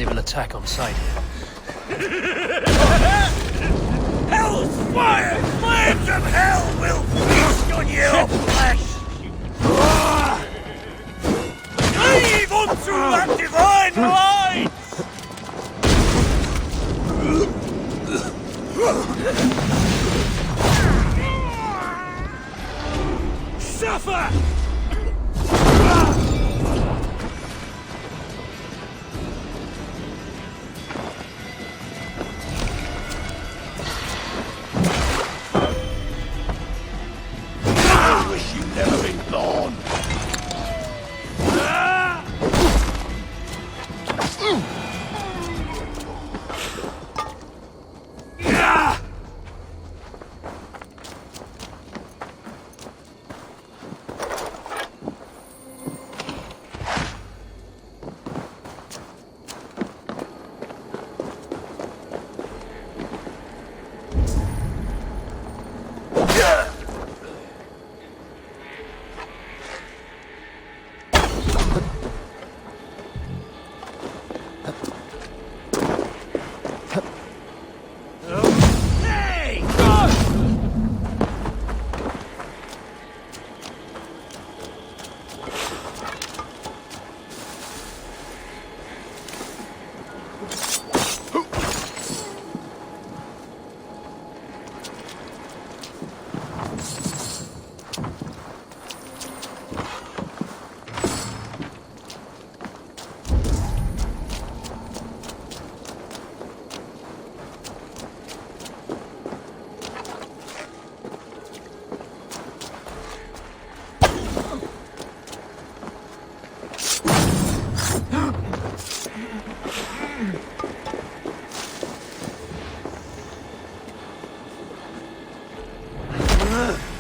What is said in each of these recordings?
they will attack on sight. Hell's fire! Flames of hell will feast on your flesh! Cleave unto that divine light! Suffer! I wish you'd never been born!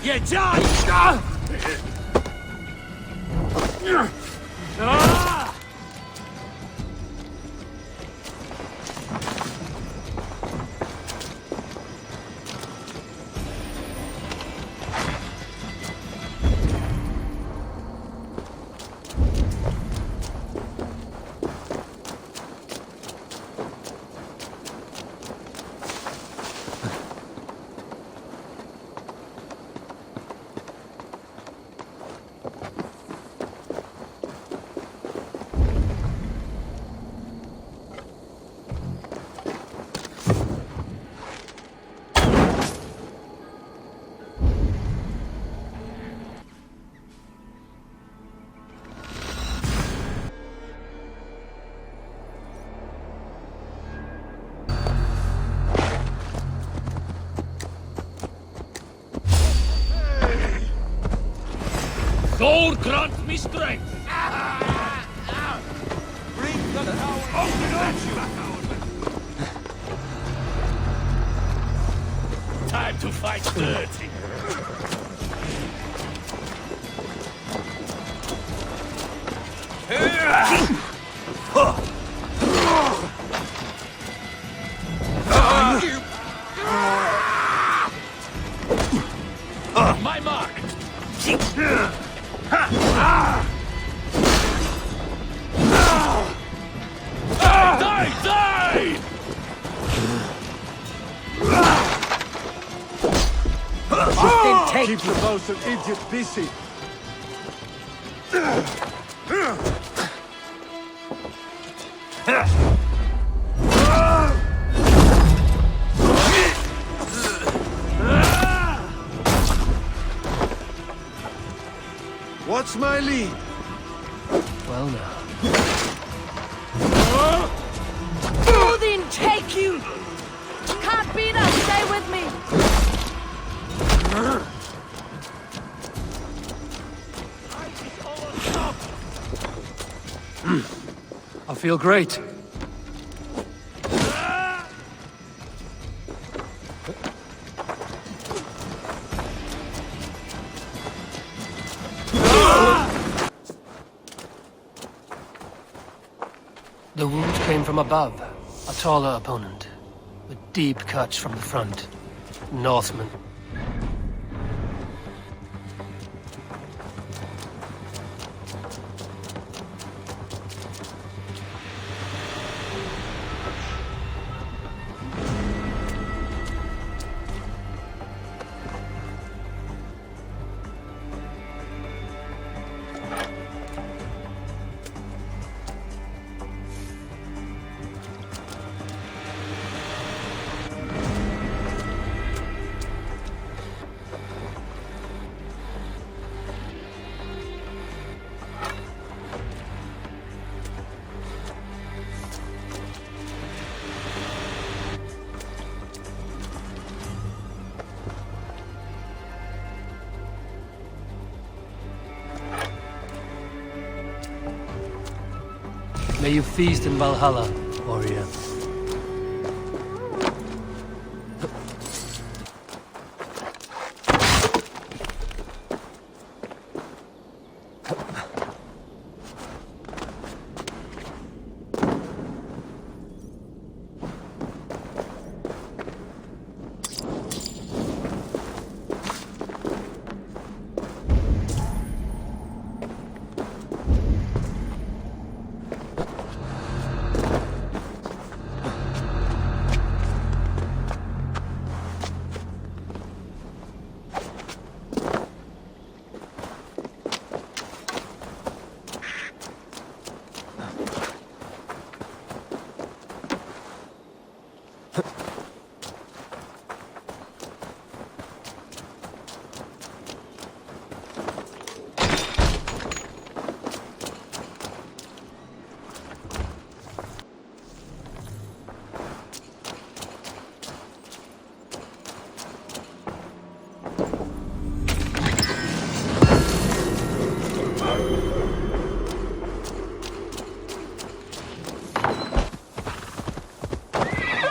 You die! Thor grant me strength! Bring the tower! Open up! Time to fight dirty! My mark! Die! Keep the bows of Egypt busy. What's my lead? Well now. Odin, take you! Can't beat us, stay with me! I feel great. The wound came from above. A taller opponent. With deep cuts from the front. Northman. May you feast in Valhalla, warrior.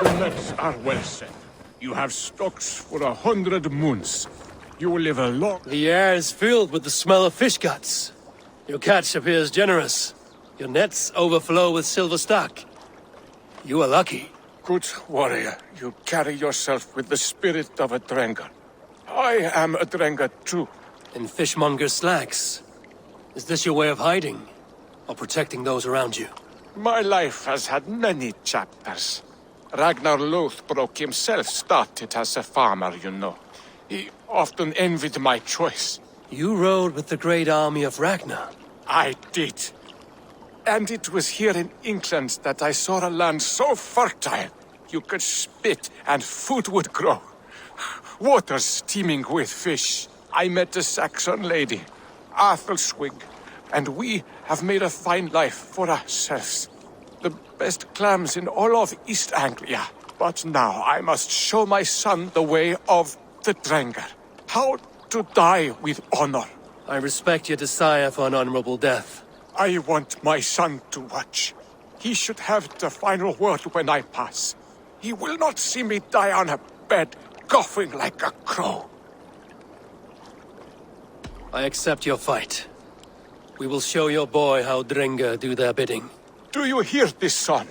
The nets are well set. You have stocks for 100 moons. You will live a long... The air is filled with the smell of fish guts. Your catch appears generous. Your nets overflow with silver stock. You are lucky. Good warrior, you carry yourself with the spirit of a Drengar. I am a Drengar too. In fishmonger's slacks. Is this your way of hiding? Or protecting those around you? My life has had many chapters. Ragnar Lothbrok himself started as a farmer, you know. He often envied my choice. You rode with the great army of Ragnar. I did. And it was here in England that I saw a land so fertile. You could spit and food would grow. Waters steaming with fish. I met a Saxon lady, Athelwig, and we have made a fine life for ourselves. The best clams in all of East Anglia. But now I must show my son the way of the Drengar. How to die with honor. I respect your desire for an honorable death. I want my son to watch. He should have the final word when I pass. He will not see me die on a bed, coughing like a crow. I accept your fight. We will show your boy how Drengar do their bidding. Do you hear this, son?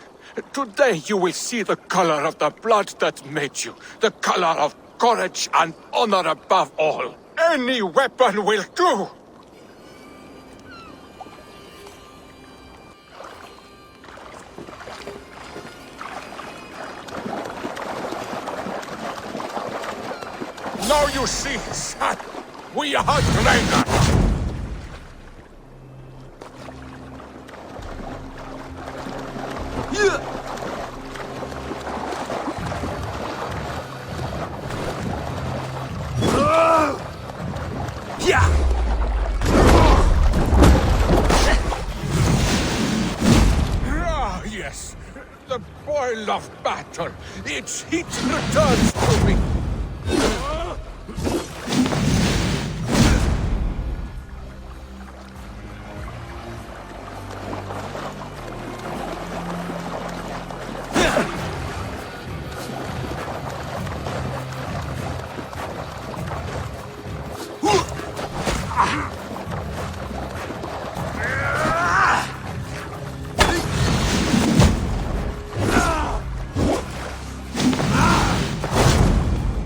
Today you will see the color of the blood that made you. The color of courage and honor above all. Any weapon will do! Now you see, son, we are Drengar. Ah, yes, the boil of battle. Its heat returns to me.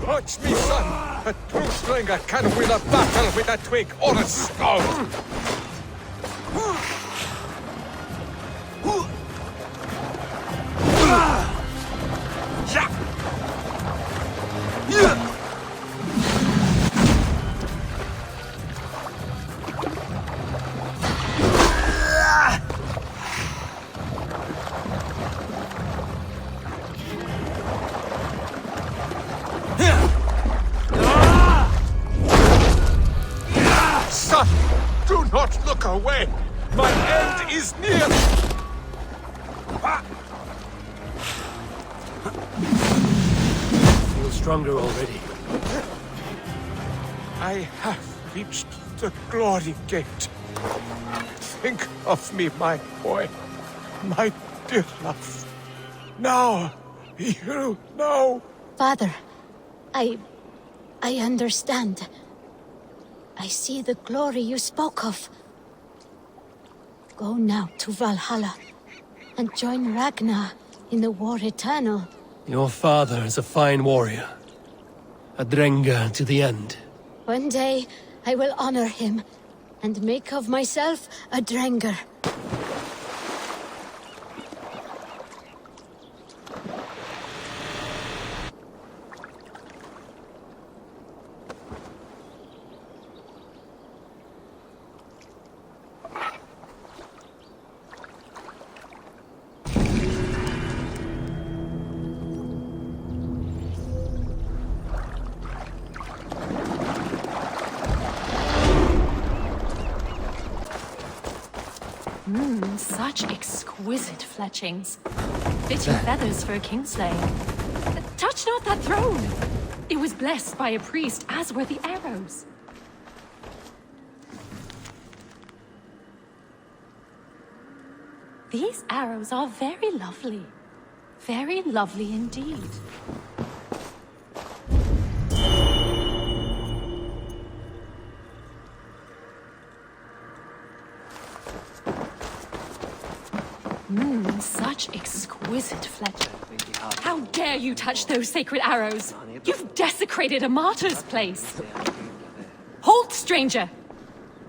Watch me, son! A true Drengar can win a battle with a twig or a stone! Son, do not look away! My end is near! Feel stronger already. I have reached the glory gate. Think of me, my boy. My dear love. Now, you know. Father, I understand. I see the glory you spoke of. Go now to Valhalla and join Ragnar in the War Eternal. Your father is a fine warrior. A Drenga to the end. One day, I will honor him and make of myself a Drenger. Such exquisite fletchings. Fitting feathers for a kingslayer. Touch not that throne! It was blessed by a priest, as were the arrows. These arrows are very lovely. Very lovely indeed. Such exquisite fletch. How dare you touch those sacred arrows? You've desecrated a martyr's place. Halt, stranger!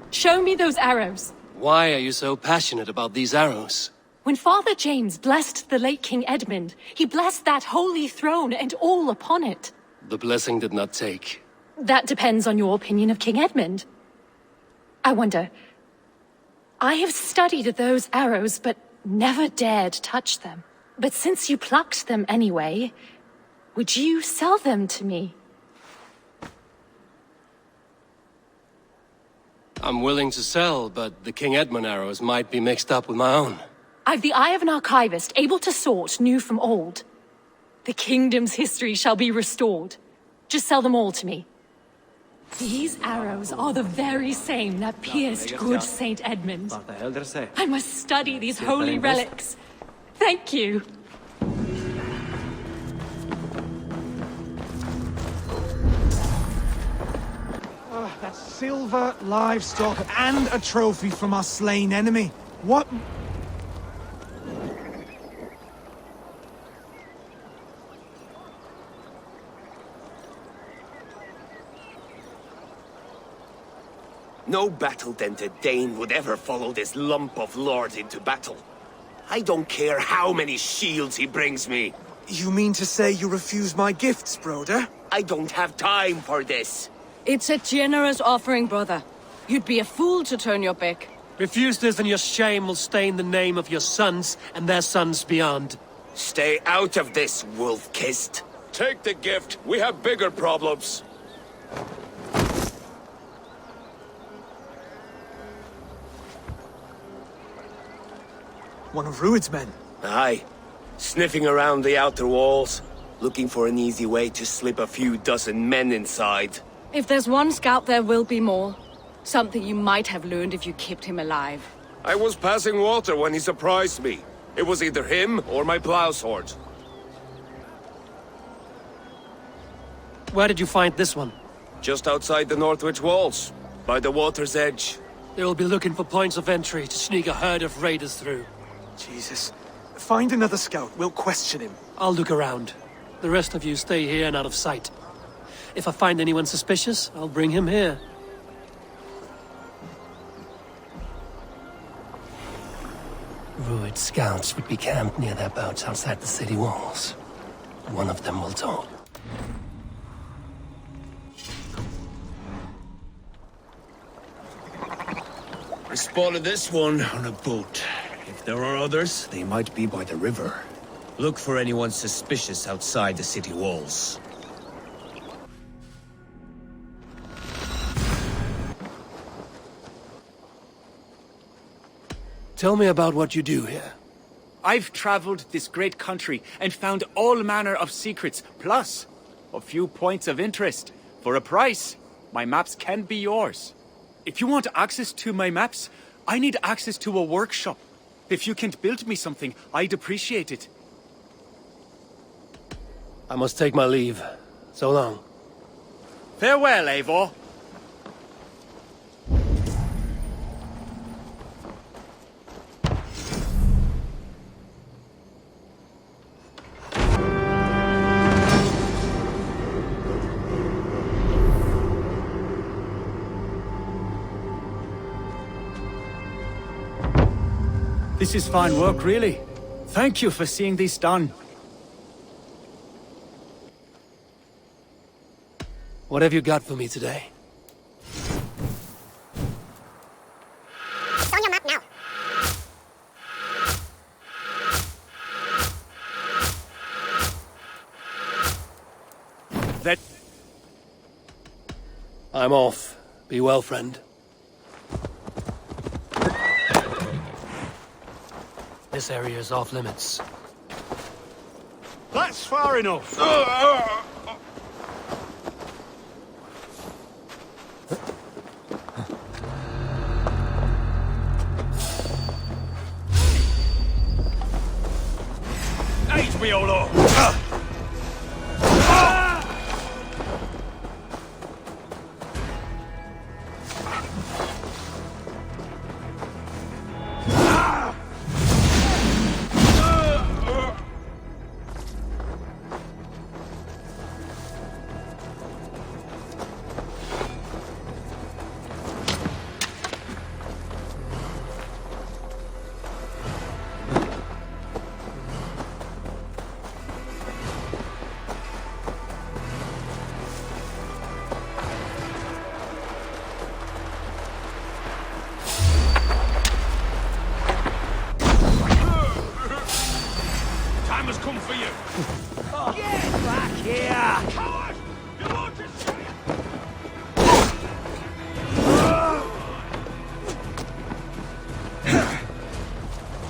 Show me those arrows. Why are you so passionate about these arrows? When Father James blessed the late King Edmund, he blessed that holy throne and all upon it. The blessing did not take. That depends on your opinion of King Edmund. I wonder... I have studied those arrows, but never dared touch them. But since you plucked them anyway, would you sell them to me? I'm willing to sell, but the King Edmund arrows might be mixed up with my own. I've the eye of an archivist, able to sort new from old. The kingdom's history shall be restored. Just sell them all to me. These arrows are the very same that pierced good Saint Edmund. I must study these holy relics. Thank you. That's silver, livestock, and a trophy from our slain enemy. What? No battle-dented Dane would ever follow this lump of lord into battle. I don't care how many shields he brings me. You mean to say you refuse my gifts, Broder? I don't have time for this. It's a generous offering, brother. You'd be a fool to turn your back. Refuse this and your shame will stain the name of your sons and their sons beyond. Stay out of this, wolf-kissed. Take the gift. We have bigger problems. One of Rued's men. Aye. Sniffing around the outer walls, looking for an easy way to slip a few dozen men inside. If there's one scout, there will be more. Something you might have learned if you kept him alive. I was passing water when he surprised me. It was either him or my plow sword. Where did you find this one? Just outside the Northwich walls, by the water's edge. They will be looking for points of entry to sneak a herd of raiders through. Jesus. Find another scout. We'll question him. I'll look around. The rest of you stay here and out of sight. If I find anyone suspicious, I'll bring him here. Rued scouts would be camped near their boats outside the city walls. One of them will talk. I spotted this one on a boat. If there are others, they might be by the river. Look for anyone suspicious outside the city walls. Tell me about what you do here. I've traveled this great country and found all manner of secrets, plus a few points of interest. For a price, my maps can be yours. If you want access to my maps, I need access to a workshop. If you can't build me something, I'd appreciate it. I must take my leave. So long. Farewell, Eivor. This is fine work, really. Thank you for seeing this done. What have you got for me today? It's on your map now. That... I'm off. Be well, friend. This area is off limits. That's far enough. Age me, old lord. Time has come for you. Get back here! Coward! You want to see it?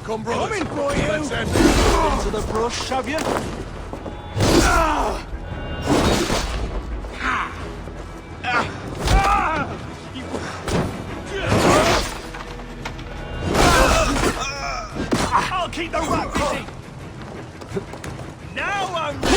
Come, brothers. Coming for you! Let's end it. Into the brush, have you? I'll keep the rat busy! Now I'm ready!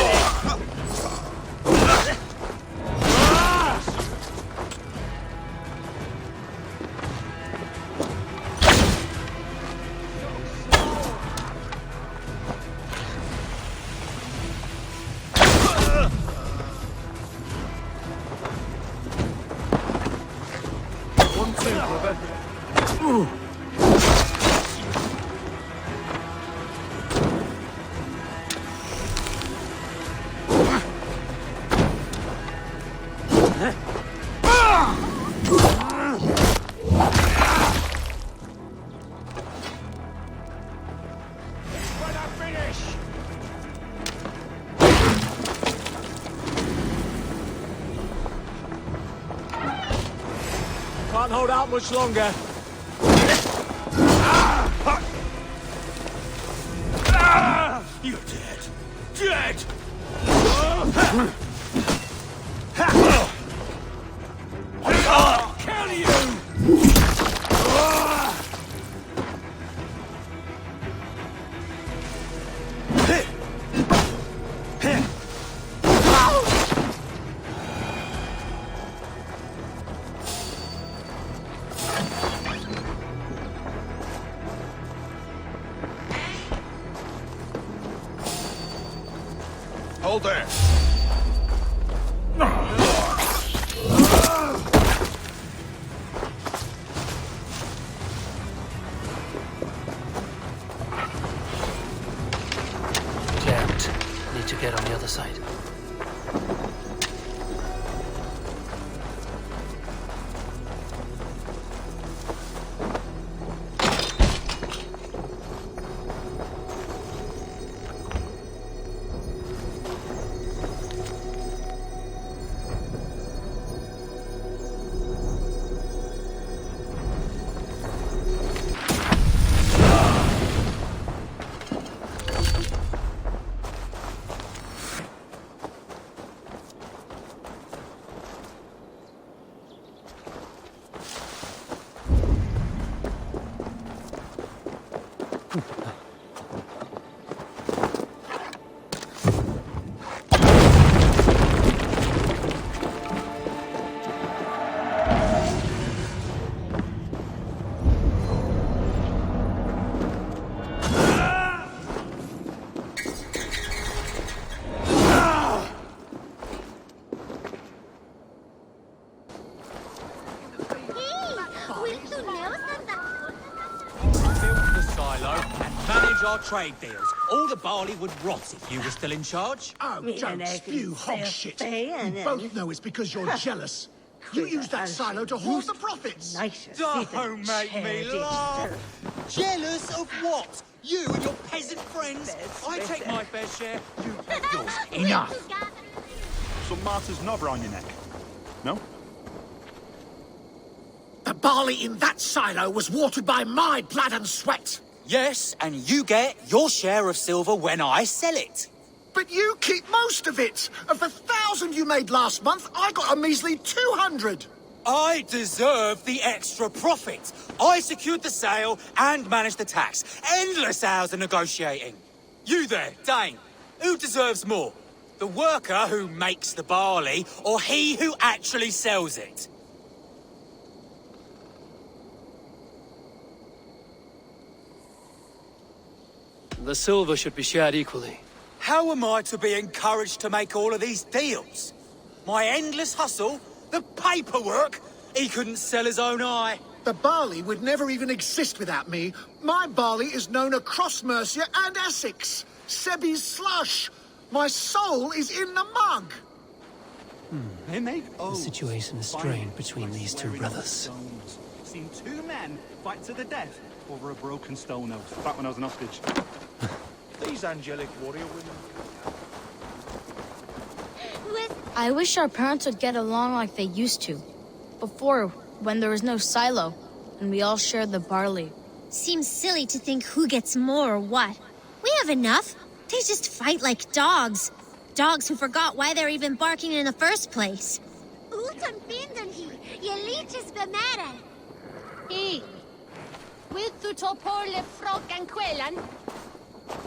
One, two, brother. Can't hold out much longer. You're dead. Dead! I'll kill you! Hold there. Jammed. Need to get on the other side. our trade deals. All the barley would rot if you were still in charge. Oh, don't spew hog shit. You both know it's because you're jealous. You used that silo to hoard the profits. Don't make me laugh. Jealous of what? You and your peasant friends? I take my fair share, you take yours. Enough! Some martyr's knob round your neck. No? The barley in that silo was watered by my blood and sweat. Yes, and you get your share of silver when I sell it. But you keep most of it. Of the 1,000 you made last month, I got a measly 200. I deserve the extra profit. I secured the sale and managed the tax. Endless hours of negotiating. You there, Dane. Who deserves more? The worker who makes the barley, or he who actually sells it? The silver should be shared equally. How am I to be encouraged to make all of these deals? My endless hustle? The paperwork? He couldn't sell his own eye. The barley would never even exist without me. My barley is known across Mercia and Essex. Sebi's slush. My soul is in the mug. The situation is strained between these two brothers. Seen two men fight to the death over a broken stone house back when I was an hostage. These angelic warrior women. I wish our parents would get along like they used to. Before, when there was no silo, and we all shared the barley. Seems silly to think who gets more or what. We have enough. They just fight like dogs. Dogs who forgot why they're even barking in the first place.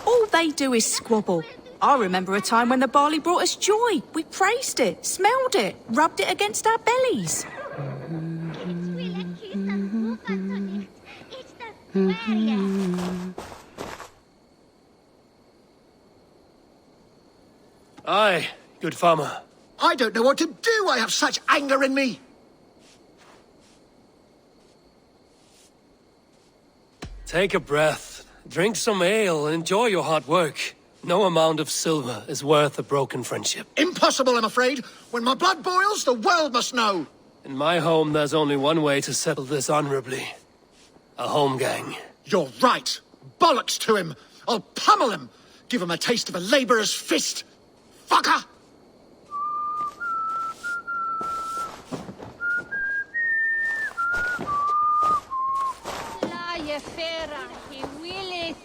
All they do is squabble. I remember a time when the barley brought us joy. We praised it, smelled it, rubbed it against our bellies. Aye, good farmer. I don't know what to do. I have such anger in me. Take a breath, drink some ale, and enjoy your hard work. No amount of silver is worth a broken friendship. Impossible, I'm afraid. When my blood boils, the world must know. In my home, there's only one way to settle this honorably. A home gang. You're right. Bollocks to him. I'll pummel him. Give him a taste of a labourer's fist. Fucker!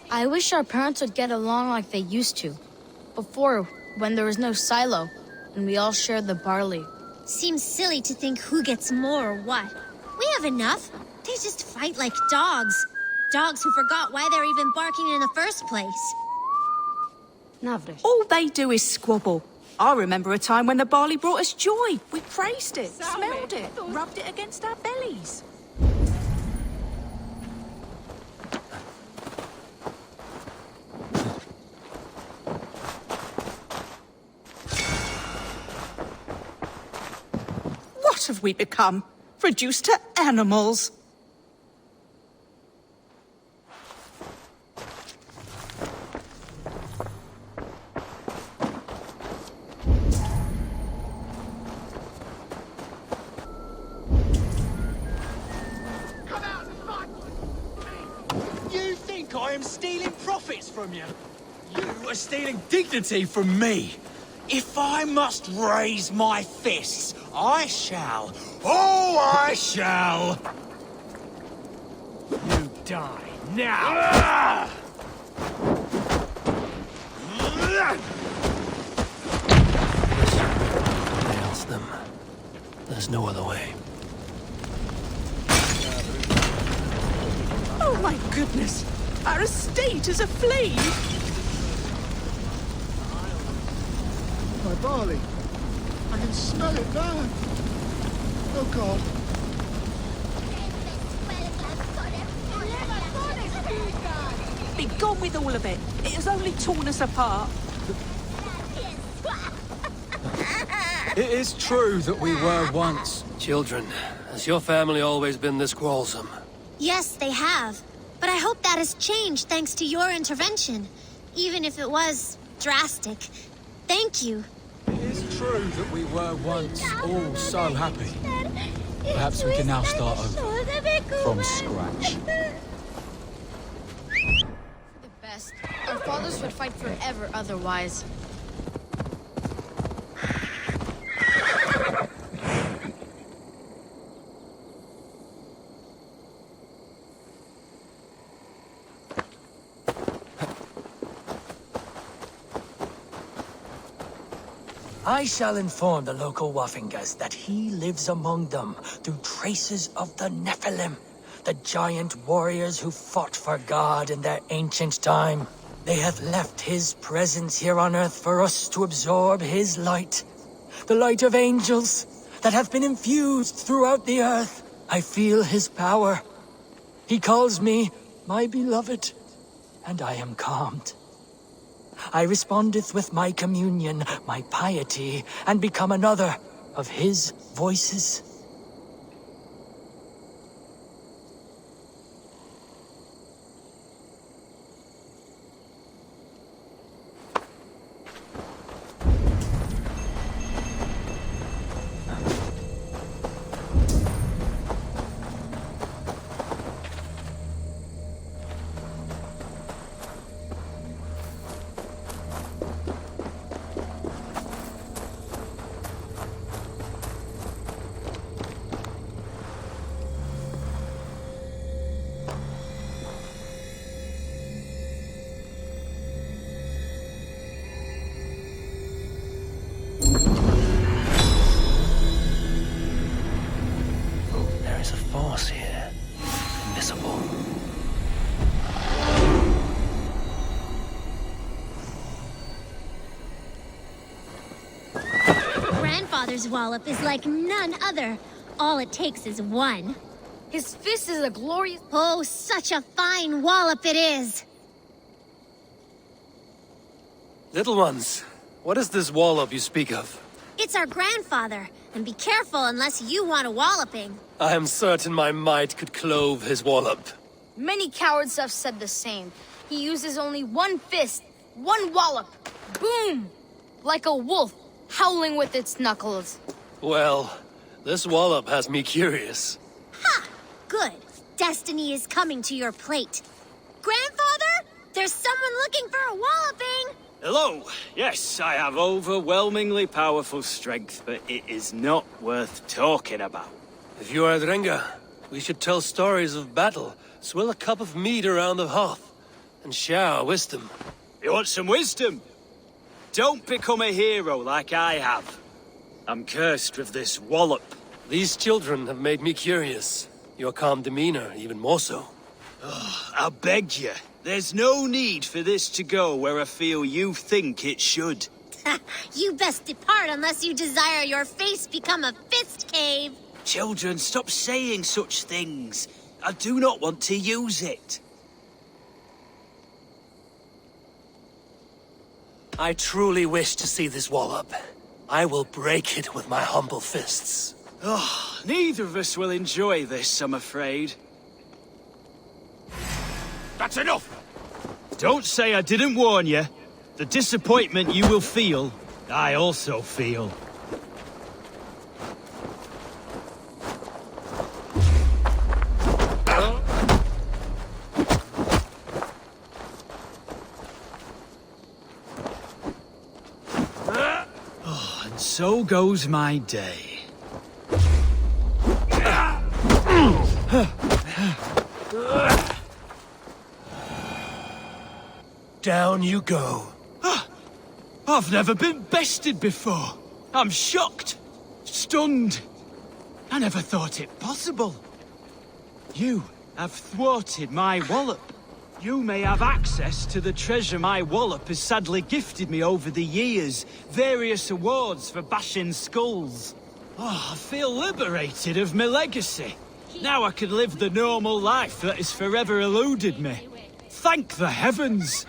I wish our parents would get along like they used to. Before, when there was no silo, and we all shared the barley. Seems silly to think who gets more or what. We have enough. They just fight like dogs. Dogs who forgot why they're even barking in the first place. All they do is squabble. I remember a time when the barley brought us joy. We praised it, smelled it, rubbed it against our bellies. What have we become? Reduced to animals? You think I am stealing profits from you? You are stealing dignity from me. If I must raise my fists, I shall. Oh, I shall! You die now! Nails them. There's no other way. Oh my goodness! Our estate is aflame! My barley. I can smell it now. Oh, God. Be gone with all of it. It has only torn us apart. It is true that we were once. Children, has your family always been this quarrelsome? Yes, they have. But I hope that has changed thanks to your intervention. Even if it was drastic. Thank you. It is true that we were once all so happy. Perhaps we can now start over. From scratch. For the best. Our fathers would fight forever otherwise. I shall inform the local Waffingas that he lives among them through traces of the Nephilim, the giant warriors who fought for God in their ancient time. They have left his presence here on earth for us to absorb his light, the light of angels that have been infused throughout the earth. I feel his power. He calls me my beloved, and I am calmed. I respondeth with my communion, my piety, and become another of his voices. Here. Invisible. Grandfather's wallop is like none other. All it takes is one. His fist is a glorious... Oh, such a fine wallop it is! Little ones, what is this wallop you speak of? It's our grandfather, and be careful unless you want a walloping. I am certain my might could clove his wallop. Many cowards have said the same. He uses only one fist, one wallop. Boom! Like a wolf, howling with its knuckles. Well, this wallop has me curious. Ha! Good. Destiny is coming to your plate. Grandfather, there's someone looking for a walloping! Hello. Yes, I have overwhelmingly powerful strength, but it is not worth talking about. If you are Drenga, we should tell stories of battle, swill a cup of mead around the hearth, and share our wisdom. You want some wisdom? Don't become a hero like I have. I'm cursed with this wallop. These children have made me curious. Your calm demeanor, even more so. Oh, I beg you. There's no need for this to go where I feel you think it should. You best depart unless you desire your face become a fist cave. Children, stop saying such things. I do not want to use it. I truly wish to see this wallop. I will break it with my humble fists. Oh, neither of us will enjoy this, I'm afraid. That's enough! Don't say I didn't warn you. The disappointment you will feel, I also feel. Oh, and so goes my day. Down you go. I've never been bested before. I'm shocked. Stunned. I never thought it possible. You have thwarted my wallop. You may have access to the treasure my wallop has sadly gifted me over the years. Various awards for bashing skulls. Oh, I feel liberated of my legacy. Now I can live the normal life that has forever eluded me. Thank the heavens!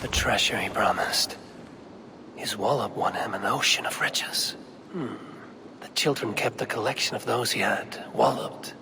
The treasure he promised. His wallop won him an ocean of riches. The children kept a collection of those he had walloped.